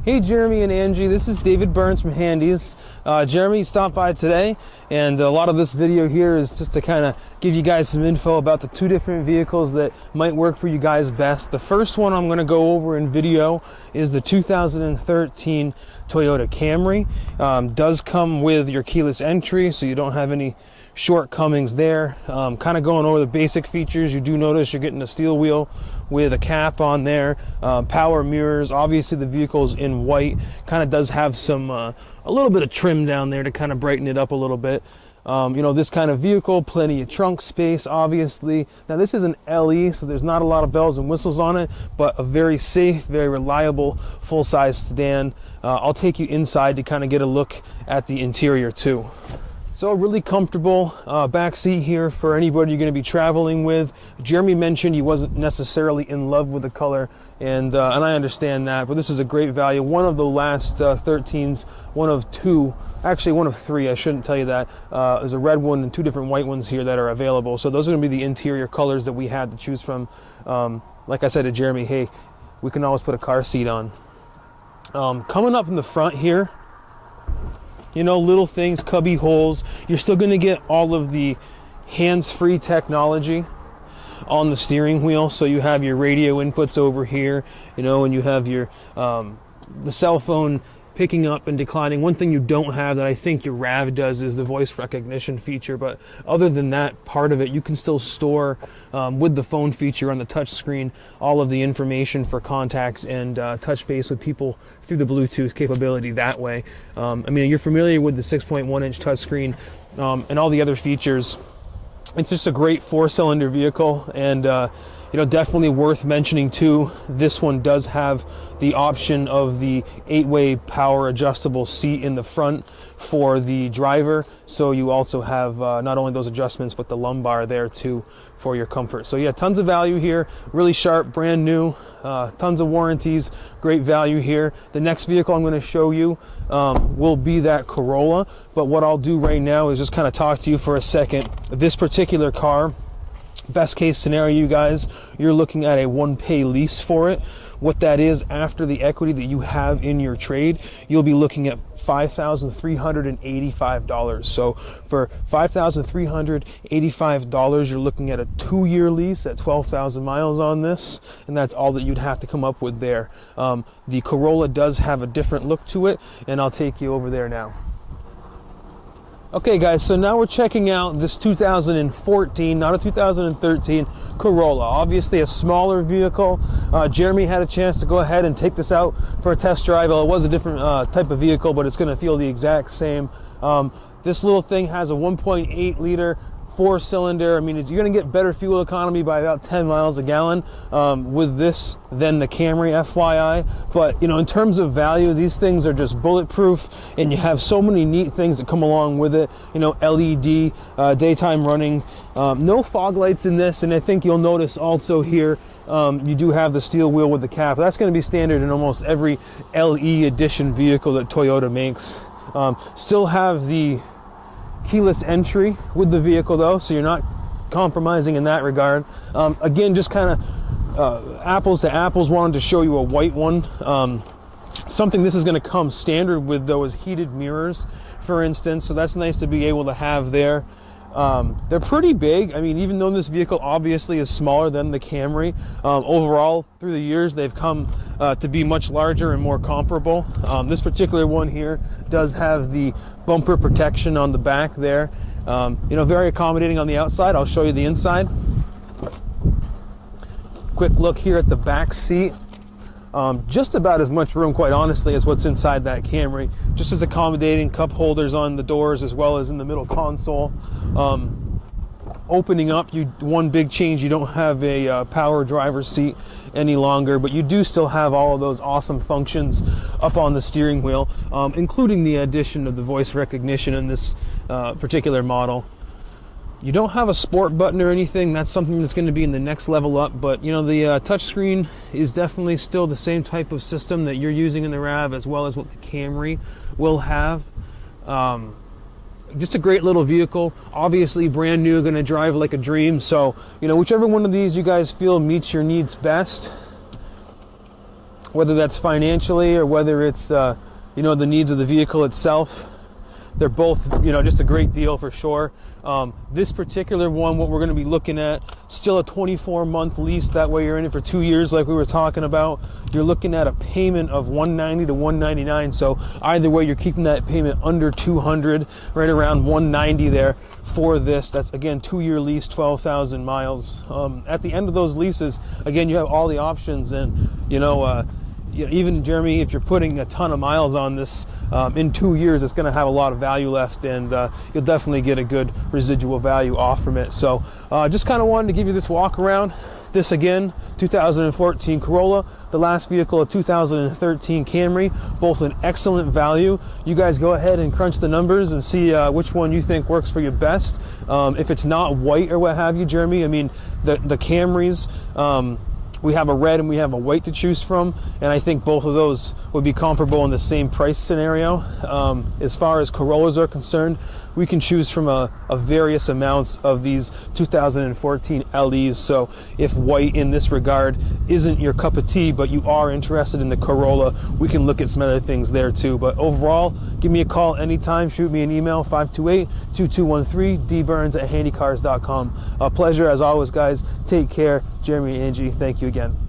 Hey Jeremy and Angie, this is David Burns from Handy's. Jeremy stopped by today, and a lot of this video here is just to kind of give you guys some info about the two different vehicles that might work for you guys best. The first one I'm going to go over in video is the 2013 Toyota Camry. Does come with your keyless entry, so you don't have any shortcomings there. Kind of going over the basic features. You do notice you're getting a steel wheel with a cap on there, power mirrors. Obviously the vehicle's in white, kind of does have some a little bit of trim down there to kind of brighten it up a little bit. You know, this kind of vehicle, plenty of trunk space, obviously. Now this is an LE, so there's not a lot of bells and whistles on it, but a very safe, very reliable full-size sedan. I'll take you inside to kind of get a look at the interior too. So a really comfortable back seat here for anybody you're going to be traveling with. Jeremy mentioned he wasn't necessarily in love with the color, and I understand that, but this is a great value. One of the last 13s, one of two, actually one of three, I shouldn't tell you that. There's a red one and two different white ones here that are available. So those are going to be the interior colors that we had to choose from. Like I said to Jeremy, hey, we can always put a car seat on. Coming up in the front here, you know, little things, cubby holes. You're still going to get all of the hands-free technology on the steering wheel. So you have your radio inputs over here, you know, and you have your the cell phone picking up and declining. One thing you don't have that I think your RAV does is the voice recognition feature, but other than that part of it, you can still store with the phone feature on the touch screen all of the information for contacts and touch base with people through the Bluetooth capability that way. I mean, you're familiar with the 6.1-inch touchscreen and all the other features. It's just a great four-cylinder vehicle, and you know, definitely worth mentioning too, this one does have the option of the 8-way power adjustable seat in the front for the driver, so you also have not only those adjustments but the lumbar there too for your comfort. So yeah, tons of value here, really sharp, brand new, tons of warranties, great value here. The next vehicle I'm going to show you will be that Corolla, but what I'll do right now is just kind of talk to you for a second. This particular car, best case scenario, you guys, you're looking at a one-pay lease for it. What that is, after the equity that you have in your trade, you'll be looking at $5,385. So for $5,385, you're looking at a 2-year lease at 12,000 miles on this, and that's all that you'd have to come up with there. The Corolla does have a different look to it, and I'll take you over there now. Okay guys, so now we're checking out this 2014, not a 2013 Corolla. Obviously a smaller vehicle. Jeremy had a chance to go ahead and take this out for a test drive. Well, it was a different type of vehicle, but it's going to feel the exact same. This little thing has a 1.8 liter 4-cylinder. I mean, you're going to get better fuel economy by about 10 miles a gallon with this than the Camry, FYI. But, you know, in terms of value, these things are just bulletproof, and you have so many neat things that come along with it. You know, LED, daytime running, no fog lights in this, and I think you'll notice also here, you do have the steel wheel with the cap. That's going to be standard in almost every LE edition vehicle that Toyota makes. Still have the keyless entry with the vehicle though, so you're not compromising in that regard. Again, just kind of apples to apples, wanted to show you a white one. Something this is going to come standard with though is heated mirrors, for instance, so that's nice to be able to have there. They're pretty big. I mean, even though this vehicle obviously is smaller than the Camry, overall through the years they've come to be much larger and more comparable. This particular one here does have the bumper protection on the back there. You know, very accommodating on the outside. I'll show you the inside. Quick look here at the back seat. Just about as much room, quite honestly, as what's inside that Camry. Just as accommodating, cup holders on the doors as well as in the middle console. Opening up, one big change, you don't have a power driver's seat any longer, but you do still have all of those awesome functions up on the steering wheel, including the addition of the voice recognition in this particular model. You don't have a sport button or anything. That's something that's going to be in the next level up, but you know, the touchscreen is definitely still the same type of system that you're using in the RAV as well as what the Camry will have. Just a great little vehicle, obviously brand new, going to drive like a dream. So, you know, whichever one of these you guys feel meets your needs best, whether that's financially or whether it's you know, the needs of the vehicle itself. They're both, you know, just a great deal for sure. This particular one, what we're going to be looking at, still a 24-month lease. That way you're in it for 2 years like we were talking about. You're looking at a payment of $190 to $199. So either way, you're keeping that payment under $200, right around $190 there for this. That's, again, 2-year lease, 12,000 miles. At the end of those leases, again, you have all the options. And, you know, even, Jeremy, if you're putting a ton of miles on this, in 2 years, it's going to have a lot of value left, and you'll definitely get a good residual value off from it. So just kind of wanted to give you this walk around. This, again, 2014 Corolla, the last vehicle, a 2013 Camry, both an excellent value. You guys go ahead and crunch the numbers and see which one you think works for you best. If it's not white or what have you, Jeremy, I mean, the Camrys, we have a red and we have a white to choose from, and I think both of those would be comparable in the same price scenario. As far as Corollas are concerned, we can choose from a various amounts of these 2014 LEs. So if white in this regard isn't your cup of tea, but you are interested in the Corolla, we can look at some other things there too. But overall, give me a call anytime, shoot me an email, 528-2213, dburns@handycars.com. A pleasure as always, guys. Take care. Jeremy and Angie, thank you again.